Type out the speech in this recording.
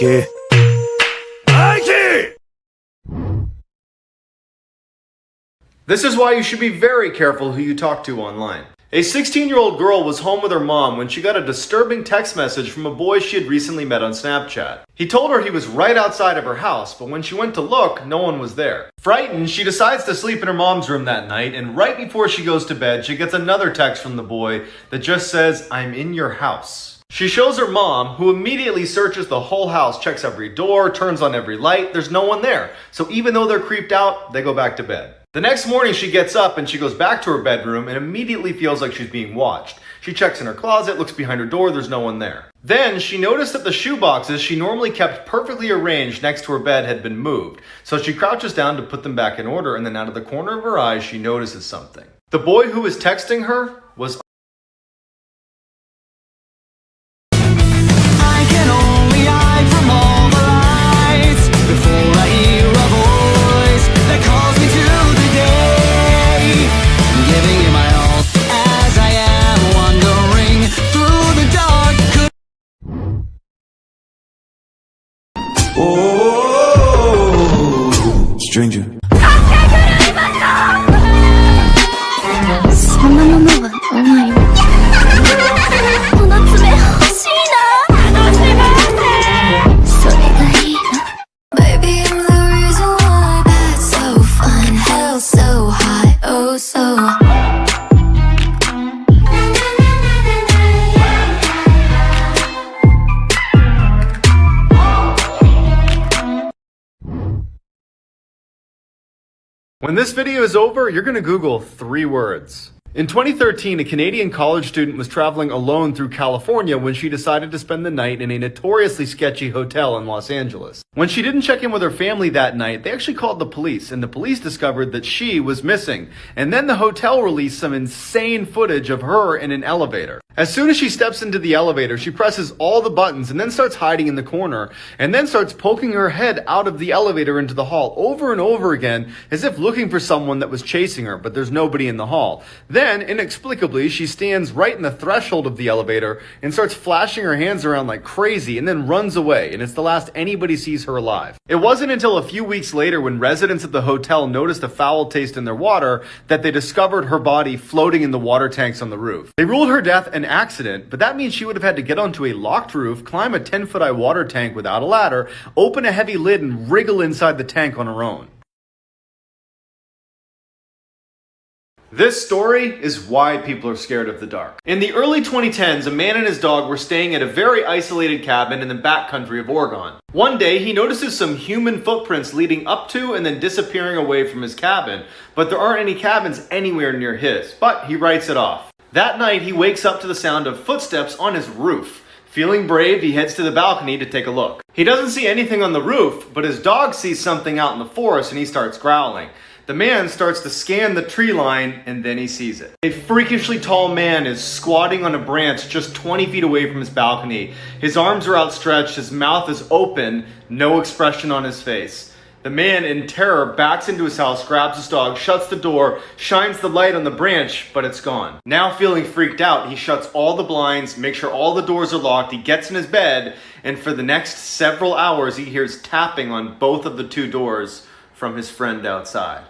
Eike. Eike! This is why you should be very careful who you talk to online. A 16-year-old girl was home with her mom when she got a disturbing text message from a boy she had recently met on Snapchat. He told her he was right outside of her house, but when she went to look, no one was there. Frightened, she decides to sleep in her mom's room that night, and right before she goes to bed, she gets another text from the boy that just says, "I'm in your house." She shows her mom, who immediately searches the whole house, checks every door, turns on every light. There's no one there. So even though they're creeped out, they go back to bed. The next morning she gets up and she goes back to her bedroom and immediately feels like she's being watched. She checks in her closet, looks behind her door, there's no one there. Then she noticed that the shoe boxes she normally kept perfectly arranged next to her bed had been moved. So she crouches down to put them back in order, and then out of the corner of her eye she notices something. The boy who was texting her was stranger. そんなものがないわ。この爪欲しいな。それがいいな。Baby, I'm the reason why that's so fun, hell so high, oh so. When this video is over, you're going to Google 3 words. In 2013, a Canadian college student was traveling alone through California when she decided to spend the night in a notoriously sketchy hotel in Los Angeles. When she didn't check in with her family that night, they actually called the police, and the police discovered that she was missing. And then the hotel released some insane footage of her in an elevator. As soon as she steps into the elevator, she presses all the buttons and then starts hiding in the corner, and then starts poking her head out of the elevator into the hall over and over again, as if looking for someone that was chasing her, but there's nobody in the hall. Then, inexplicably, she stands right in the threshold of the elevator and starts flashing her hands around like crazy, and then runs away, and it's the last anybody sees her alive. It wasn't until a few weeks later, when residents at the hotel noticed a foul taste in their water, that they discovered her body floating in the water tanks on the roof. They ruled her death an accident, but that means she would have had to get onto a locked roof, climb a 10-foot-high water tank without a ladder, open a heavy lid, and wriggle inside the tank on her own. This story is why people are scared of the dark. In the early 2010s, a man and his dog were staying at a very isolated cabin in the backcountry of Oregon. One day, he notices some human footprints leading up to and then disappearing away from his cabin, but there aren't any cabins anywhere near his, but he writes it off. That night, he wakes up to the sound of footsteps on his roof. Feeling brave, he heads to the balcony to take a look. He doesn't see anything on the roof, but his dog sees something out in the forest and he starts growling. The man starts to scan the tree line, and then he sees it. A freakishly tall man is squatting on a branch just 20 feet away from his balcony. His arms are outstretched, his mouth is open, no expression on his face. The man, in terror, backs into his house, grabs his dog, shuts the door, shines the light on the branch, but it's gone. Now feeling freaked out, he shuts all the blinds, makes sure all the doors are locked, he gets in his bed, and for the next several hours he hears tapping on both of the 2 doors from his friend outside.